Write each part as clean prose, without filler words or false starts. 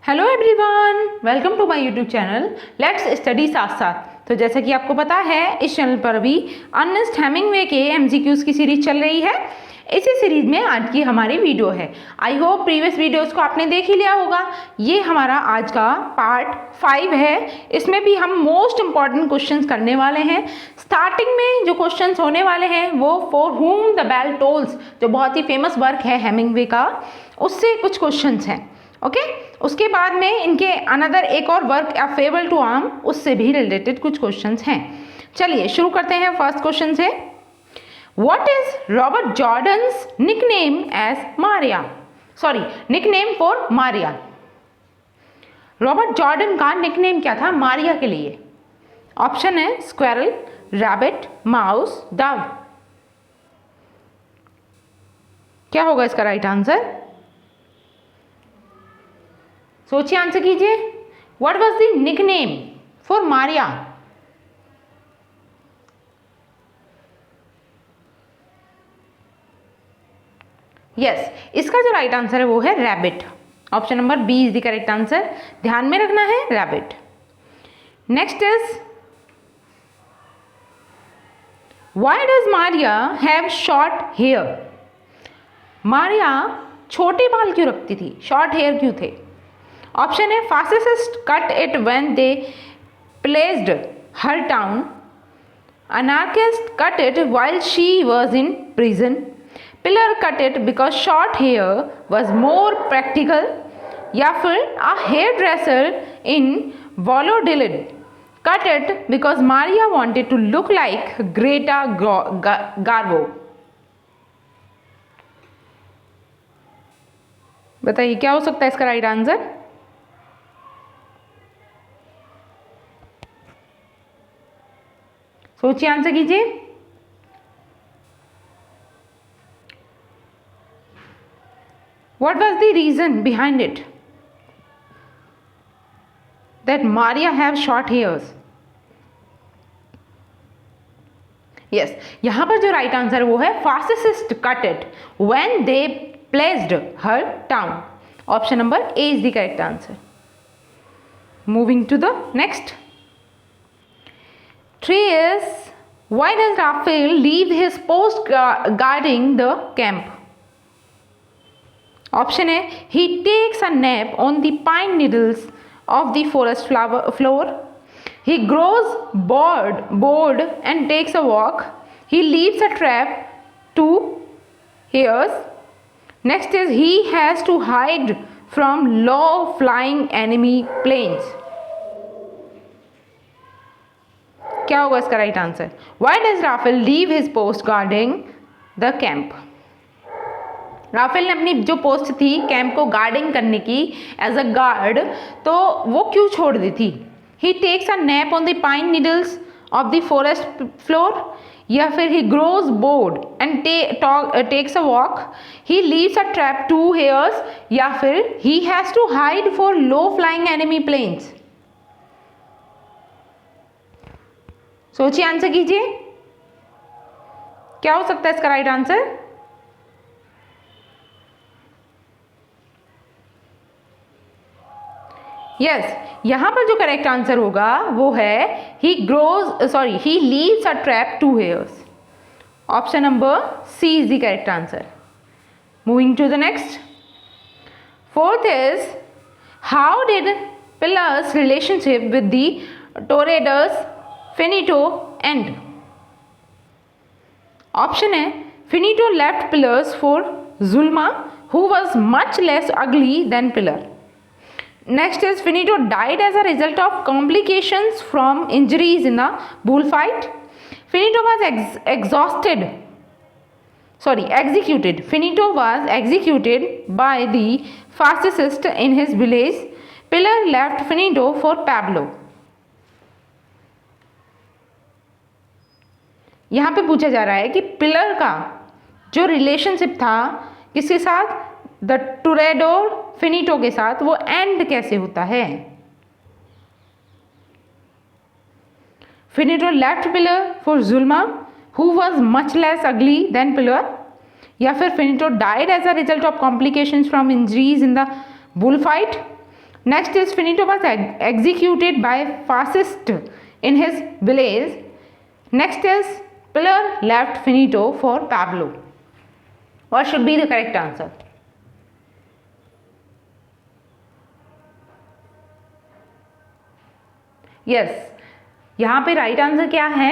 Hello everyone, welcome to my YouTube channel let's study साथ साथ। तो जैसा कि आपको पता है, इस चैनल पर अभी अर्नेस्ट हेमिंगवे के एमसीक्यूज की सीरीज चल रही है। इसी सीरीज में आज की हमारी वीडियो है। आई होप प्रीवियस वीडियोस को आपने देख ही लिया होगा। ये हमारा आज का पार्ट 5 है। इसमें भी हम मोस्ट इंपॉर्टेंट क्वेश्चंस करने वाले हैं। स्टार्टिंग में जो क्वेश्चंस होने वाले हैं वो for whom the bell tolls, जो बहुत ही फेमस वर्क है हेमिंगवे का, उससे कुछ क्वेश्चंस हैं। ओके उसके बाद में इनके अनदर एक और work a farewell to arm, उससे भी रिलेटेड कुछ क्वेश्चंस हैं। चलिए शुरू करते हैं। फर्स्ट क्वेश्चन से, what is Robert Jordan's nickname as Maria, sorry nickname for Maria. Robert Jordan का निकनेम क्या था मारिया के लिए? ऑप्शन है स्क्वेरल, रैबिट, माउस, डव। क्या होगा इसका राइट आंसर? सोचिए, आंसर कीजिए। What was the nickname for Maria? Yes, इसका जो राइट आंसर है वो है rabbit. Option number B is the correct answer. ध्यान में रखना है rabbit. Next is, why does Maria have short hair? Maria छोटे बाल क्यों रखती थी, शॉर्ट हेयर क्यों थे? ऑप्शन है fascist cut it when they placed her down, anarchist cut it while she was in prison, Pilar cut it because short hair was more practical, या फिर a hairdresser in Valladolid cut it because Maria wanted to look like Greta Garbo. बताइए क्या हो सकता है इसका right answer? सोचिए, answer कीजिए। What was the reason behind it that Maria have short hairs? Yes, यहाँ पर जो राइट आंसर वो है fascist cut it when they placed her down. Option number A is the correct answer. Moving to the next. 3 is, why does Raphael leave his post guarding the camp? Option A, he takes a nap on the pine needles of the forest floor. He grows bored and takes a walk. He leaves a trap to hares. Next is, he has to hide from low-flying enemy planes. क्या होगा इसका right answer? Why does Rafael leave his post guarding the camp? Rafael ने अपनी जो post थी camp को guarding करने की एज अ गार्ड, तो वो क्यों छोड़ दी थी? He takes a nap on the pine needles of the forest floor, या फिर he grows bored and takes a walk, he leaves a trap to hares, या फिर he has to hide for low flying enemy planes. सोचिए, answer कीजिए। क्या हो सकता है इसका राइट आंसर? यस, यहां पर जो करेक्ट आंसर होगा वो है he leaves a trap to hares. Option number C is the correct answer. Moving to the next. 4th is, how did Pilar's relationship with the toreadors Finito end? Option A, Finito left Pillars for Zulma, who was much less ugly than Pillar. Next is, Finito died as a result of complications from injuries in the bullfight. Finito was executed. Finito was executed by the fascists in his village. Pillar left Finito for Pablo. यहाँ पे पूछा जा रहा है कि pillar का जो relationship था किसके साथ, द टोरेडोर फिनिटो के साथ, वो एंड कैसे होता है? Finito left Pilar for Julma, who was much less ugly than Pilar, या फिर Finito died as a result of complications from injuries in the bullfight, Next is Finito was executed by fascist in his village. Next is Pillar left Finito for Pablo. What should be the correct answer? Yes, यहाँ पे right answer क्या है?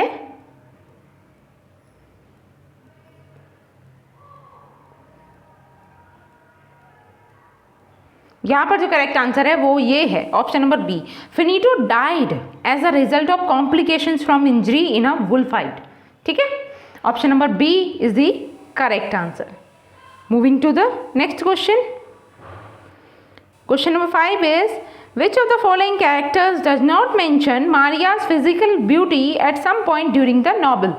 यहाँ पर जो correct answer है वो ये है, option number B. Finito died as a result of complications from injury in a bullfight. ठीक है, option number B is the correct answer. Moving to the next question. Question number 5 is which of the following characters does not mention Maria's physical beauty at some point during the novel?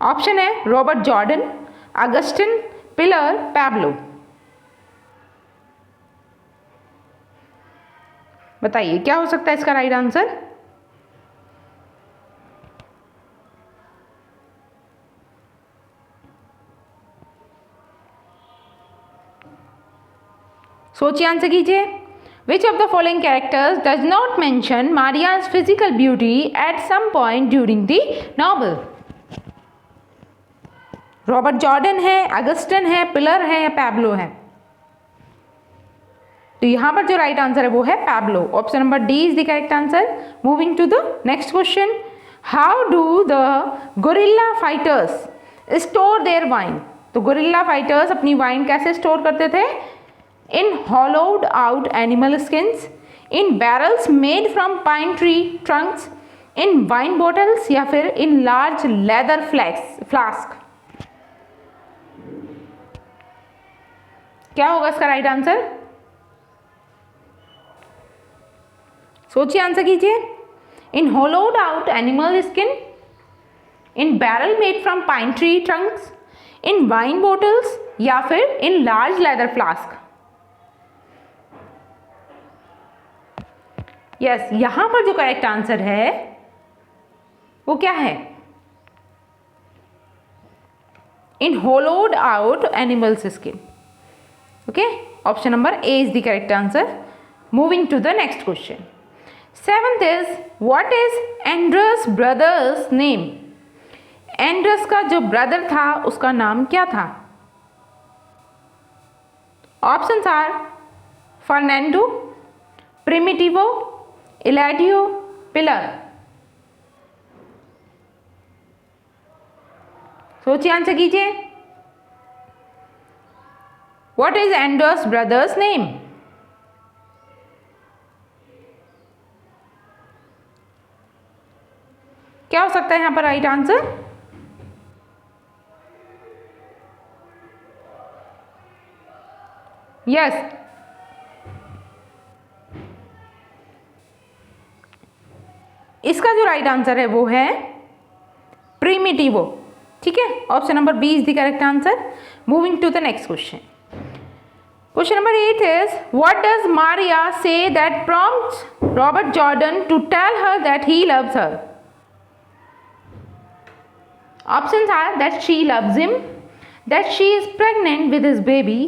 Option है Robert Jordan, Agustin, Pilar, Pablo. बताइए क्या हो सकता है इसका right answer? सोचिए, answer कीजिए। Which of the following characters does not mention Maria's physical beauty at some point during the novel? Robert Jordan है, अगस्टिन है, पिलर है या पैब्लो है? तो यहां पर जो राइट आंसर है वो है Pablo. Option number D is the correct answer. Moving to the next question. How do the guerrilla fighters store their wine? तो गोरिल्ला फाइटर्स अपनी वाइन कैसे स्टोर करते थे? In hollowed out animal skins, in barrels made from pine tree trunks, in wine bottles या फिर in large leather flask। क्या होगा इसका राइट आंसर? सोचिए, आंसर कीजिए। In hollowed out animal skin, in barrel made from pine tree trunks, in wine bottles या फिर in large leather flask। Yes, यहां पर जो करेक्ट आंसर है वो क्या है? In hollowed out animal's skin. Okay, option number A is the correct answer. Moving to the next question. 7th is what is Andres brother's name? एंड्रस का जो ब्रदर था उसका नाम क्या था? Options are Fernando, Primitivo, Eladio, Pilar. सोचिए, answer कीजिए। What is Andres brother's name? क्या हो सकता है यहां पर राइट आंसर? यस, इसका जो राइट आंसर है वो है प्रिमिटिवो। ठीक है, option number B is the correct answer. Moving to the next question. Question number 8 is what does Maria say that prompts Robert Jordan to tell her that he loves her? Options are that she loves him, that she is pregnant with his baby,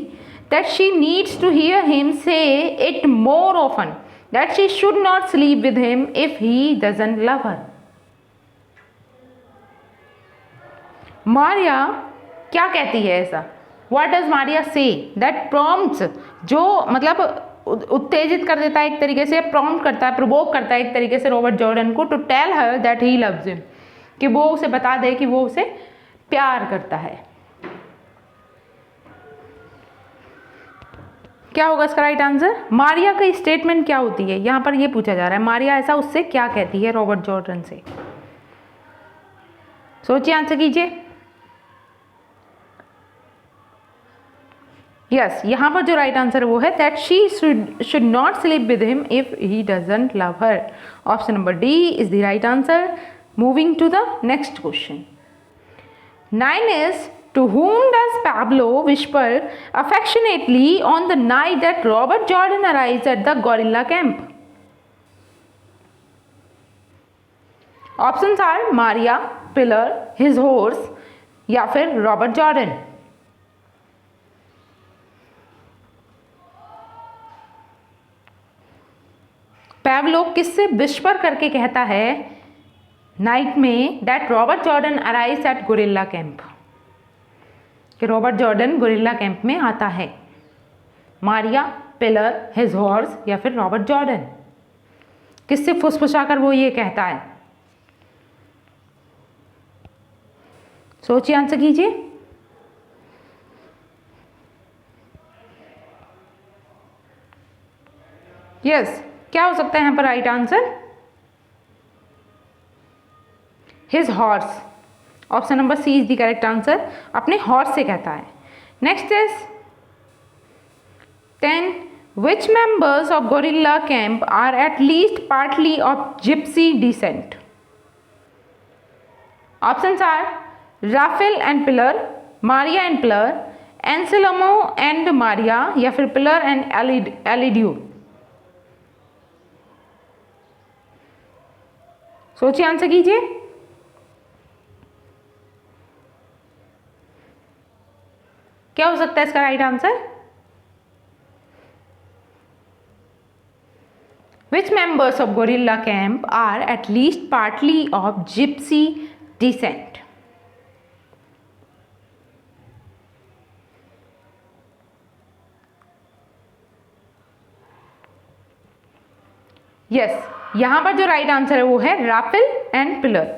that she needs to hear him say it more often, that she should not sleep with him if he doesn't love her। Maria क्या कहती है ऐसा? What does Maria say that prompts, जो मतलब उत्तेजित कर देता है एक तरीके से, प्रॉम्प्ट करता है, प्रोवोक करता है एक तरीके से रॉबर्ट जॉर्डन को to tell her that he loves him, कि वो उसे बता दे कि वो उसे प्यार करता है। क्या होगा इसका राइट आंसर? मारिया का स्टेटमेंट क्या होती है, यहां पर ये पूछा जा रहा है। मारिया ऐसा उससे क्या कहती है रॉबर्ट जॉर्डन से? सोचिए, आंसर कीजिए। यस, यहां पर जो राइट आंसर है वो है that she should not sleep with him if he doesn't love her. Option number D is the right answer. Moving to the next question. 9 is to whom does Pablo whisper affectionately on the night that Robert Jordan arrives at the gorilla camp? Options are Maria, Pillar, his horse या फिर Robert Jordan. पैवलोव किससे whisper करके कहता है night में that Robert Jordan arrives eight gorilla camp, कि Robert Jordan gorilla camp में आता है? मारिया, पिलर, हिज हॉर्स या फिर रॉबर्ट जॉर्डन? किससे फुसफुसाकर वो ये कहता है? सोचिए, आंसर कीजिए। यस, क्या हो सकता है यहाँ पर right answer? His horse. Option number C is the correct answer. अपने हॉर्स से कहता है। Next is 10. Which members of gorilla camp are at least partly of gypsy descent? Options are Raphael and Pillar, Maria and Pillar, Anselmo and Maria या फिर Pillar and Elidio। सोचिए, answer कीजिए। क्या हो सकता है इसका right answer? Which members of gorilla camp are at least partly of gypsy descent? Yes, यहां पर जो राइट आंसर है वो है Rafael and Pilar.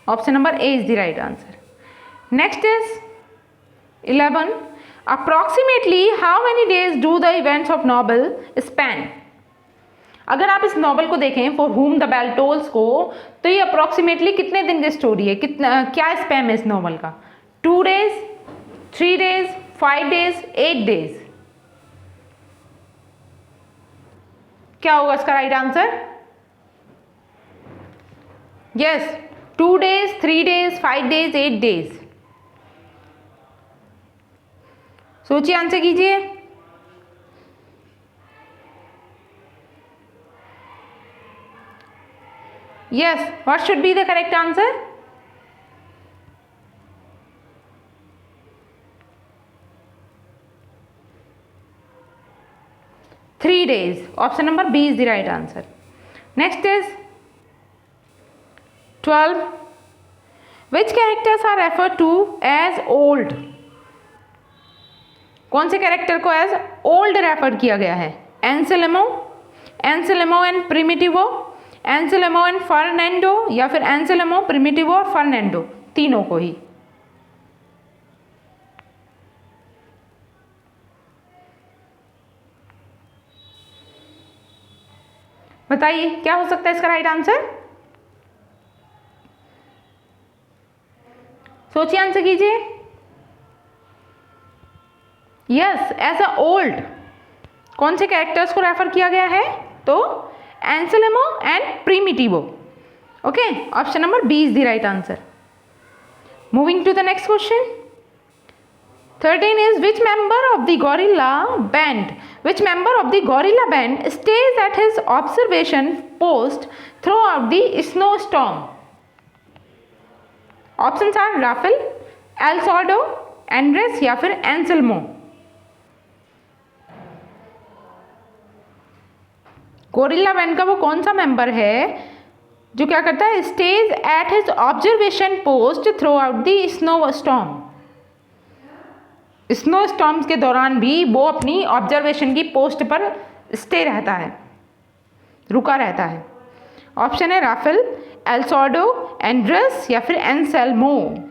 Option number A is the right answer. Next is 11. Approximately how many days do the events of novel span? अगर आप इस novel को देखें for whom the bell tolls को, तो ये अप्रॉक्सीमेटली कितने दिन की स्टोरी है? कितना, क्या स्पैम है इस नॉवल का? 2 days, 3 days, 5 days, 8 days? क्या होगा इसका right answer? Yes, 2 days, 3 days, 5 days, 8 days। सोचिए, आंसर कीजिए। Yes, what should be the correct answer? Three days. Option number B is the right answer. Next is 12. Which characters are referred to as old? कौन से character को as old refer किया गया है? एंसेलेमो, एंसेलेमो and प्रिमिटिवो, एंसेलेमो and Fernando या फिर एंसेलेमो, प्रिमिटिवो और Fernando, तीनों को ही। बताइए, क्या हो सकता है इसका राइट आंसर? सोचिए, आंसर कीजिए। यस, एज अ ओल्ड कौन से कैरेक्टर्स को रेफर किया गया है? तो Anselmo and Primitivo. Okay, option number B is the right answer. Moving to the next question 13 is which member of the gorilla band stays at his observation post throughout the snowstorm? Options are Raphael, El Sordo, Andres या फिर Anselmo। Gorilla band का वो कौन सा member है जो क्या करता है? Stage at his observation post through out the snow storms के दौरान भी वो अपनी ऑब्जर्वेशन की पोस्ट पर स्टे रहता है, रुका रहता है। ऑप्शन है राफेल, एल सॉर्डो, एंड्रेस या फिर एंसेल्मो।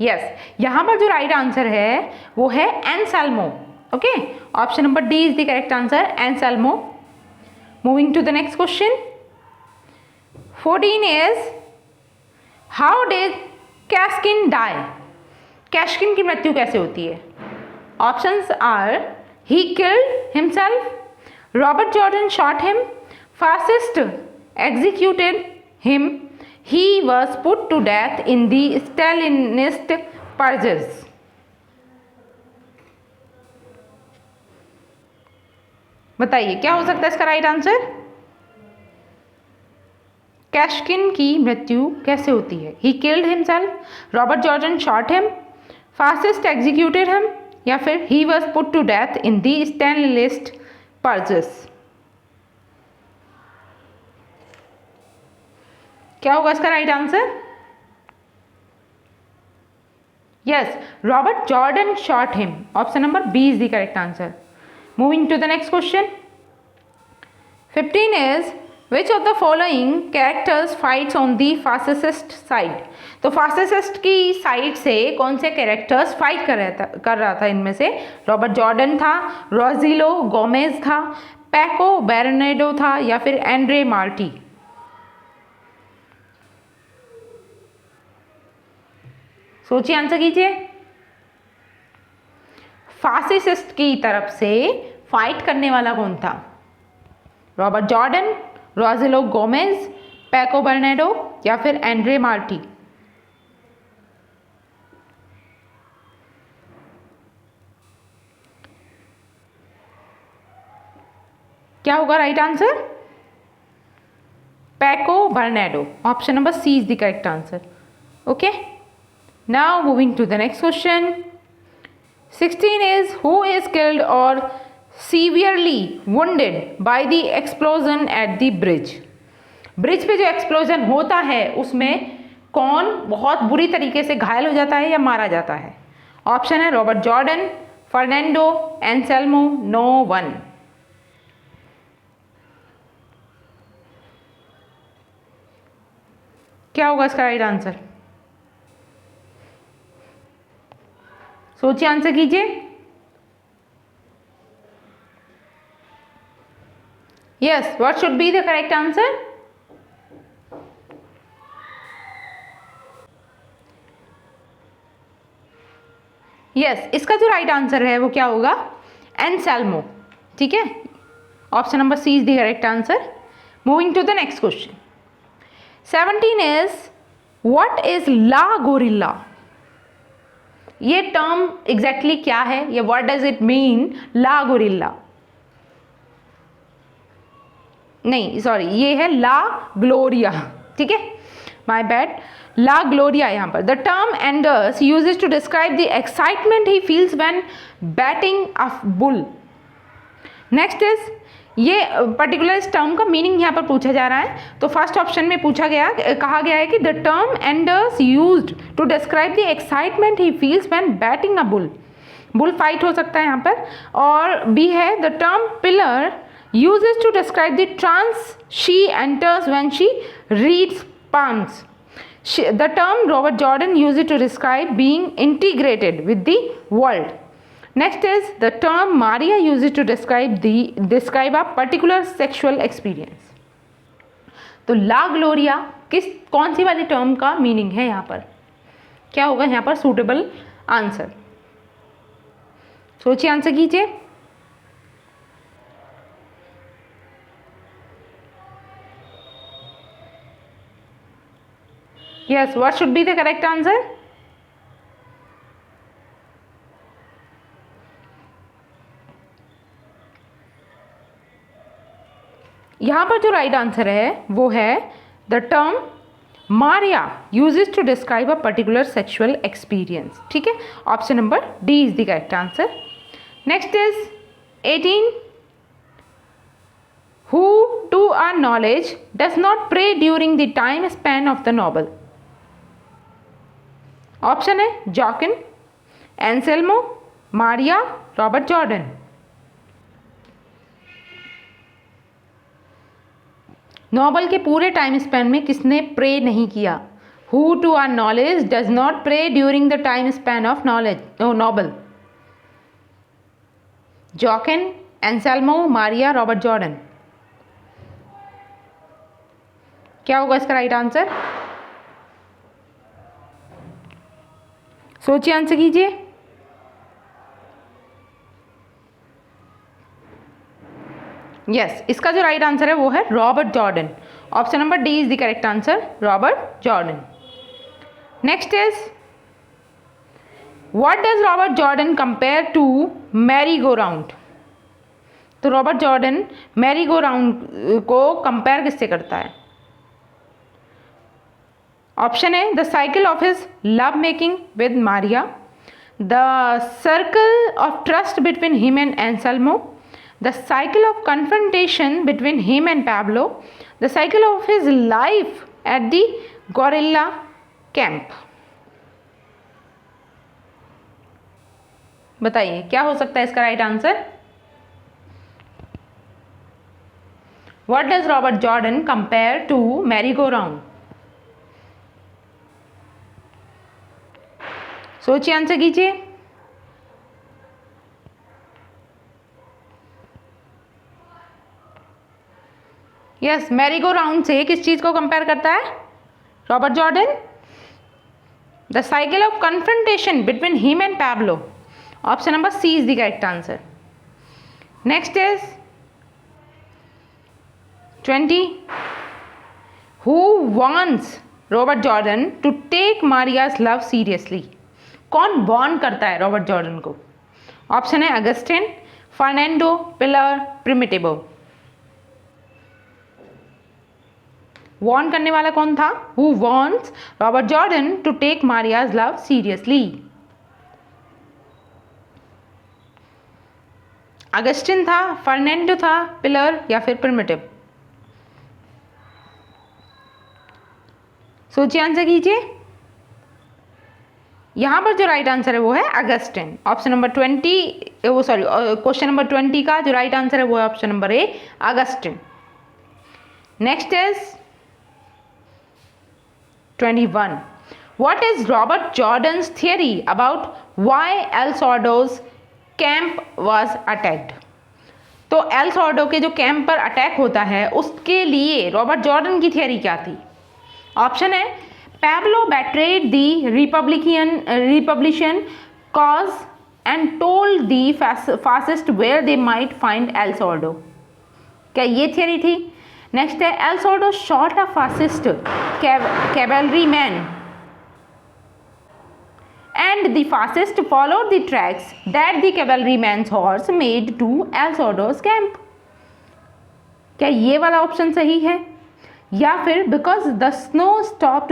यस, यहां पर जो राइट आंसर है वो है Anselmo. Okay, option number D is the correct answer, Anselmo. Moving to the next question 14 is how did Kashkin die? Kashkin की मृत्यु कैसे होती है? Options are he killed himself, Robert Jordan shot him, fascist executed him, he was put to death in the Stalinist purges। बताइए, क्या हो सकता है इसका राइट आंसर? कैस्किन की मृत्यु कैसे होती है? He killed himself, Robert Jordan shot him, fascist executed him या फिर he was put to death in the Stalinist purges? क्या होगा इसका right answer? Yes, Robert Jordan shot him. Option number B is the correct answer. Moving to the next question. 15 is which of the following characters fights on the fascist side? तो fascist की side से कौन से characters fight कर रहा था इनमें से? रॉबर्ट जॉर्डन था, रोजिलो गोमेज था, पैको बेर्नेडो था या फिर एंड्रे मार्टी? सोचिए, आंसर कीजिए. फासिस्ट की तरफ से फाइट करने वाला कौन था? Robert Jordan, Rogelio Gomez, Paco Berrendo या फिर एंड्रे मार्टी? क्या होगा right answer? Paco Berrendo. Option number C is the correct answer. Okay, now moving to the next question. 16 is who is killed or severely wounded by the explosion at the bridge? Bridge पे जो explosion होता है उसमें कौन बहुत बुरी तरीके से घायल हो जाता है या मारा जाता है? ऑप्शन है Robert Jordan, Fernando, Anselmo, no one. क्या होगा इसका राइट आंसर? सोचिए, आंसर कीजिए. Yes, what should be the correct answer? Yes, इसका जो राइट आंसर है वो क्या होगा? एंसेल्मो. ठीक है, option number C is the correct answer. Moving to the next question. 17 is what is la gorilla? ये टर्म एग्जैक्टली क्या है, या what does it mean la gorilla? नहीं, सॉरी, ये है ला ग्लोरिया. ठीक है, माय बैड. ला ग्लोरिया यहाँ पर. The term Anders uses to describe the excitement he feels when batting a bull. Next is, ये पर्टिकुलर इस टर्म का मीनिंग यहाँ पर पूछा जा रहा है. तो फर्स्ट ऑप्शन में कहा गया है कि the term Anders used to describe the excitement he feels when batting a bull. Bull fight हो सकता है यहाँ पर. और बी है the term Pilar uses to describe the trance she enters when she reads palms. The term Robert Jordan used to describe being integrated with the world. Next is the term Maria used to describe a particular sexual experience. तो ला Gloria कौन सी वाली term का meaning है यहाँ पर? क्या होगा यहाँ पर सूटेबल आंसर? सोचिए, आंसर कीजिए. Yes, what should be the correct answer? यहाँ पर जो राइट आंसर है वो है the term Maria uses to describe a particular sexual experience. ठीक है, option number D is the correct answer. Next is 18. Who to our knowledge does not pray during the time span of the novel? Option है Joaquin, Anselmo, Maria, Robert Jordan. Novel के पूरे time span में किसने pray नहीं किया? Who to our knowledge does not pray during the time span of novel? Joaquin, Anselmo, Maria, Robert Jordan. क्या होगा इसका राइट आंसर? सोचिए, आंसर कीजिए. यस, इसका जो राइट आंसर है वो है Robert Jordan. Option number D is the correct answer, Robert Jordan. Next is what does Robert Jordan compare to merry go round? तो Robert Jordan merry go round को compare किससे करता है? ऑप्शन है the cycle of his love making with Maria, the circle of trust between him and Anselmo, the cycle of confrontation between him and Pablo, the cycle of his life at the guerrilla camp. बताइए क्या हो सकता है इसका right answer? What does Robert Jordan compare to merry-go-round? सोचिए, answer कीजिए. Yes, Mary go round से किस चीज को कंपेयर करता है Robert Jordan? The cycle of confrontation between him and Pablo. Option number C is the correct answer. Next is 20. Who wants Robert Jordan to take Maria's love seriously? कौन Warne करता है Robert Jordan को? Option है Augustine, Fernando, pillar, प्रिमिटिवो. Warne करने वाला कौन था? Who wants Robert Jordan to take Maria's love seriously? Augustine था, फर्नांडो था, पिलर या फिर प्रिमिटिव? सोचिए, आंसर कीजिए. यहां पर जो राइट आंसर है वो है Augustine. Option number 20 question number 20 का जो राइट आंसर है वो है option number A, Augustine. Next is 21. What is Robert Jordan's theory about why El Sordo's camp was attacked? तो एल सॉर्डो के जो कैंप पर अटैक होता है उसके लिए रॉबर्ट जॉर्डन की थियरी क्या थी? ऑप्शन है Pablo betrayed the Republican cause and told the fascists where they might find El Sordo. क्या ये थियरी थी? नेक्स्ट है L सॉर्डो shot a fascist cavalryman and the fascists followed the tracks that the cavalryman's horse made to El Sordo's camp. क्या ये वाला option सही है? या फिर because the snow stopped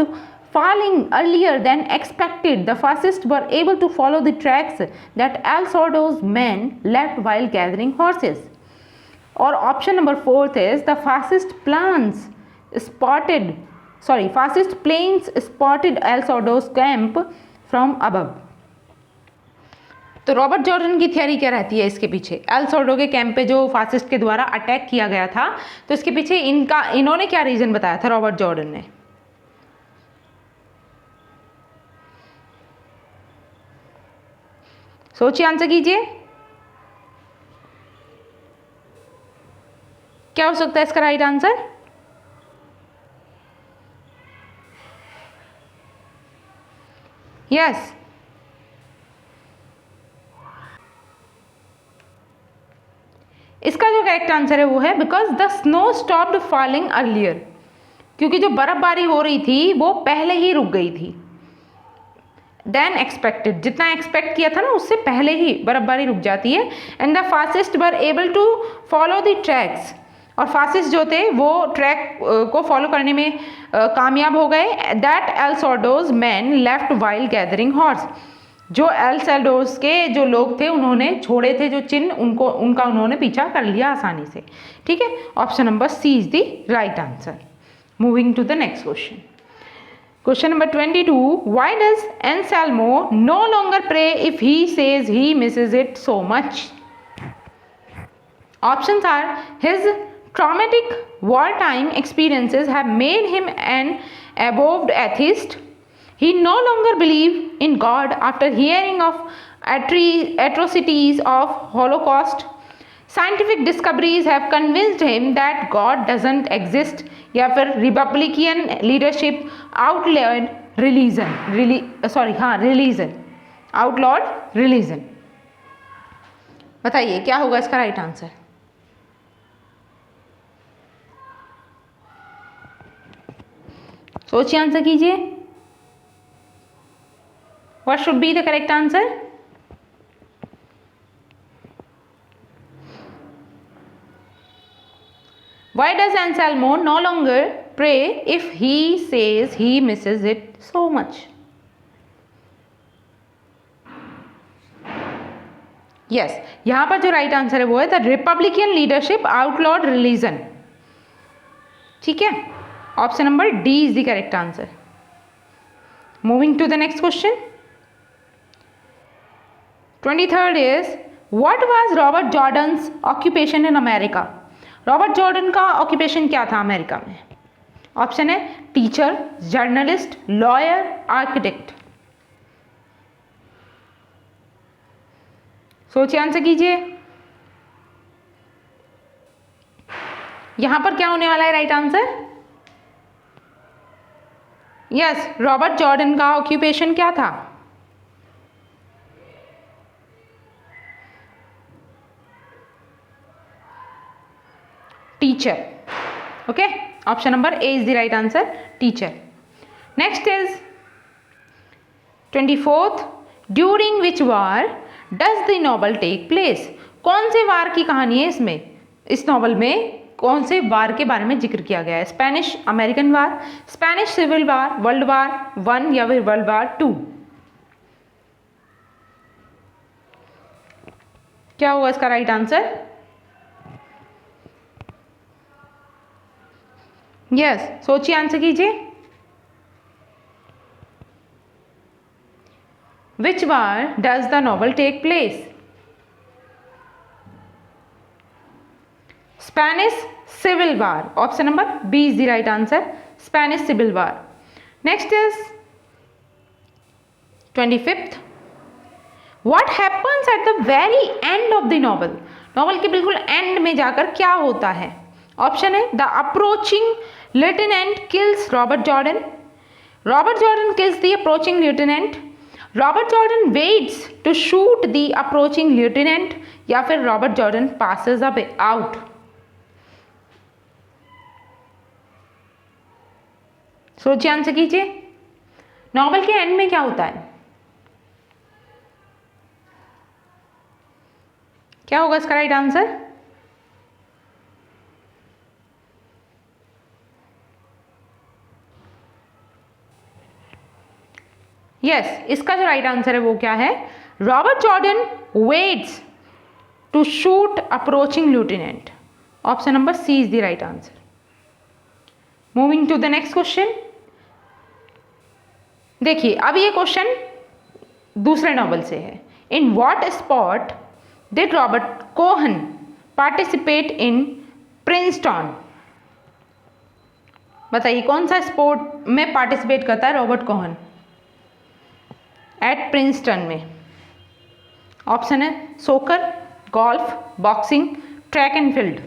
falling earlier than expected, the fascists were able to follow the tracks that El Sordo's men left while gathering horses. और option number 4 is the fascist planes spotted El Sordo's camp from above. तो Robert Jordan की theory क्या रहती है इसके पीछे? L सोर्डो के camp पे जो फासिस्ट के द्वारा अटैक किया गया था, तो इसके पीछे इन्होंने क्या रीजन बताया था रॉबर्ट जॉर्डन ने? सोचिए, आंसर कीजिए. क्या हो सकता है इसका राइट आंसर? यस, इसका जो करेक्ट आंसर है वो है because the snow stopped falling earlier. क्योंकि जो बर्फबारी हो रही थी वो पहले ही रुक गई थी देन एक्सपेक्टेड. जितना एक्सपेक्ट किया था ना उससे पहले ही बर्फबारी रुक जाती है. And the fascist were able to follow the tracks. और फासिस्ट जो थे वो ट्रैक को फॉलो करने में कामयाब हो गए. That El Sordo's man left while gathering horse. जो एल सॉर्डोज के जो लोग थे उन्होंने छोड़े थे जो चिन्ह, उनका उन्होंने पीछा कर लिया आसानी से. ठीक है, option number C is the right answer. Moving to the next question. Question number 22. Why does Anselmo no longer pray if he says he misses it so much? Options are his traumatic wartime experiences have made him an avowed atheist. He no longer believes in God after hearing of atrocities of Holocaust. Scientific discoveries have convinced him that God doesn't exist. या फिर Republican leadership outlawed religion. बताइए क्या होगा इसका right answer? सोचिए, answer कीजिए. What should be the correct answer? Why does Anselmo no longer pray if he says he misses it so much? Yes, यहाँ पर जो राइट आंसर है वो है the Republican leadership outlawed religion. ठीक है, option number D is the correct answer. Moving to the next question. 23rd is what was Robert Jordan's occupation in America. Robert Jordan का occupation क्या था America में? Option है teacher, journalist, lawyer, architect. सोचिए, answer कीजिए। यहां पर क्या होने वाला है right answer? Yes, Robert Jordan का ऑक्यूपेशन क्या था? Teacher. Okay, option number A is the right answer, teacher. Next is 24th, during which war does the novel take place. कौन से वार की कहानी है इसमें? इस नॉवल में कौन से वार के बारे में जिक्र किया गया है? Spanish American war, Spanish civil war, world war 1 या फिर वर्ल्ड वार 2? क्या होगा इसका राइट आंसर? यस, सोचिए, आंसर कीजिए। Which war does the novel take place? Spanish civil war, option number B is the right answer, Spanish civil war. Next is 25th, what happens at the very end of the novel. Novel के बिल्कुल and में जाकर क्या होता है? Option है the approaching lieutenant kills Robert Jordan, Robert Jordan kills the approaching lieutenant, Robert Jordan waits to shoot the approaching lieutenant, या फिर Robert Jordan passes out। सोचिए, आंसर कीजिए। नॉवल के एंड में क्या होता है? क्या होगा इसका राइट आंसर? यस, इसका जो राइट आंसर है वो क्या है? Robert Jordan waits to shoot approaching lieutenant. Option number C is the right answer. Moving to the next question. देखिए, अब ये क्वेश्चन दूसरे नॉवल से है। In what sport did Robert Cohn participate in Princeton. बताइए, कौन सा स्पोर्ट में पार्टिसिपेट करता है रॉबर्ट कोहन एट प्रिंसटन में? ऑप्शन है soccer, golf, boxing, track and field.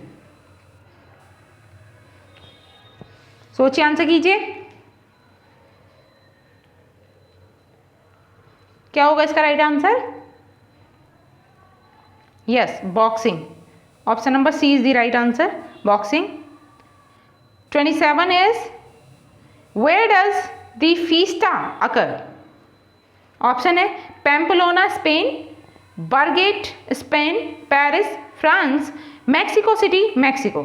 सोचिए, आंसर कीजिए। क्या होगा इसका right answer? Yes, boxing. Option number C is the right answer, boxing. 27 is where does the fiesta occur. Option है Pamplona Spain, Burguete Spain, Paris France, Mexico City Mexico.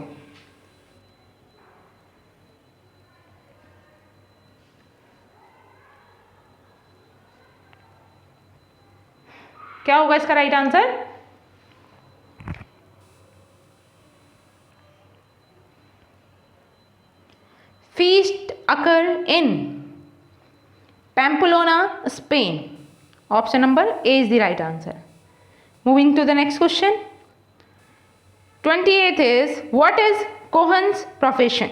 क्या होगा इसका right answer? Feast occur in Pamplona, Spain. Option number A is the right answer. Moving to the next question. 28th is what is Cohen's profession?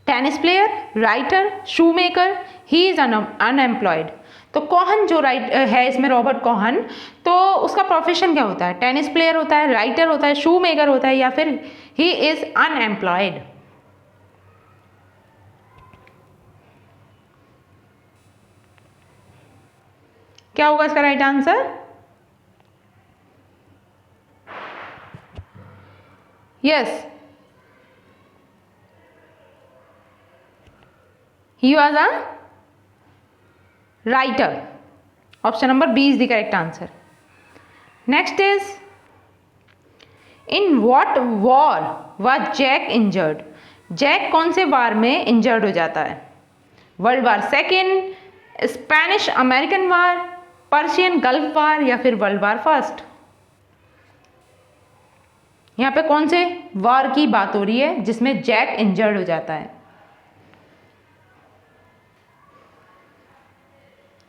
Tennis player, writer, shoemaker. He is unemployed. तो Kohn जो है इसमें Robert Kohn, तो उसका profession क्या होता है? Tennis player होता है, राइटर होता है, शू मेकर होता है, या फिर ही इज अनएम्प्लॉयड। क्या होगा इसका right answer? Yes, he was a writer. Option number B is the correct answer. Next is in what war was Jake injured. Jake कौन से वार में इंजर्ड हो जाता है? World war second, Spanish American war, Persian Gulf war या फिर world वार first? यहाँ पे कौन से वार की बात हो रही है जिसमें जैक इंजर्ड हो जाता है?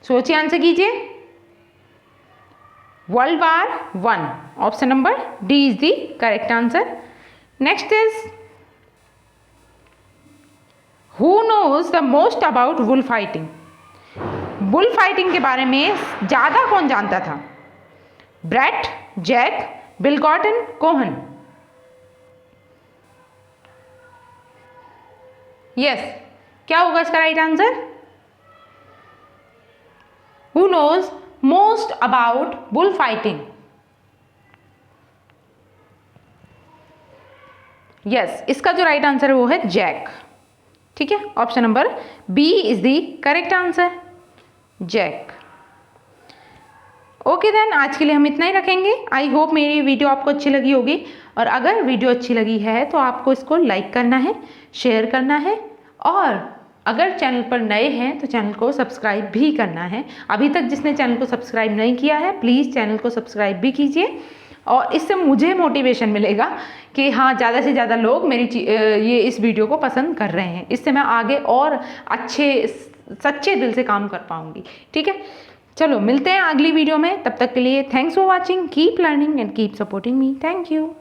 सोचिए, आंसर कीजिए। World war 1, option number D is the correct answer. Next is, who knows the most about bull fighting? Bull fighting के बारे में ज्यादा कौन जानता था? Brett, Jack, Bill Gordon, Cohn? Yes, क्या होगा इसका right answer? Who knows most about bull fighting? Yes, इसका जो राइट आंसर है वो है जैक। ठीक है, option number B is the correct answer, Jack. Okay then, आज के लिए हम इतना ही रखेंगे। आई होप मेरी वीडियो आपको अच्छी लगी होगी, और अगर वीडियो अच्छी लगी है तो आपको इसको लाइक करना है, शेयर करना है, और अगर चैनल पर नए हैं तो चैनल को सब्सक्राइब भी करना है। अभी तक जिसने चैनल को सब्सक्राइब नहीं किया है, प्लीज़ चैनल को सब्सक्राइब भी कीजिए, और इससे मुझे मोटिवेशन मिलेगा कि हाँ, ज़्यादा से ज़्यादा लोग मेरी ये इस वीडियो को पसंद कर रहे हैं। इससे मैं आगे और अच्छे सच्चे दिल से काम कर पाऊँगी। ठीक है, चलो मिलते हैं अगली वीडियो में। तब तक के लिए thanks for watching, keep learning and keep supporting me. Thank you.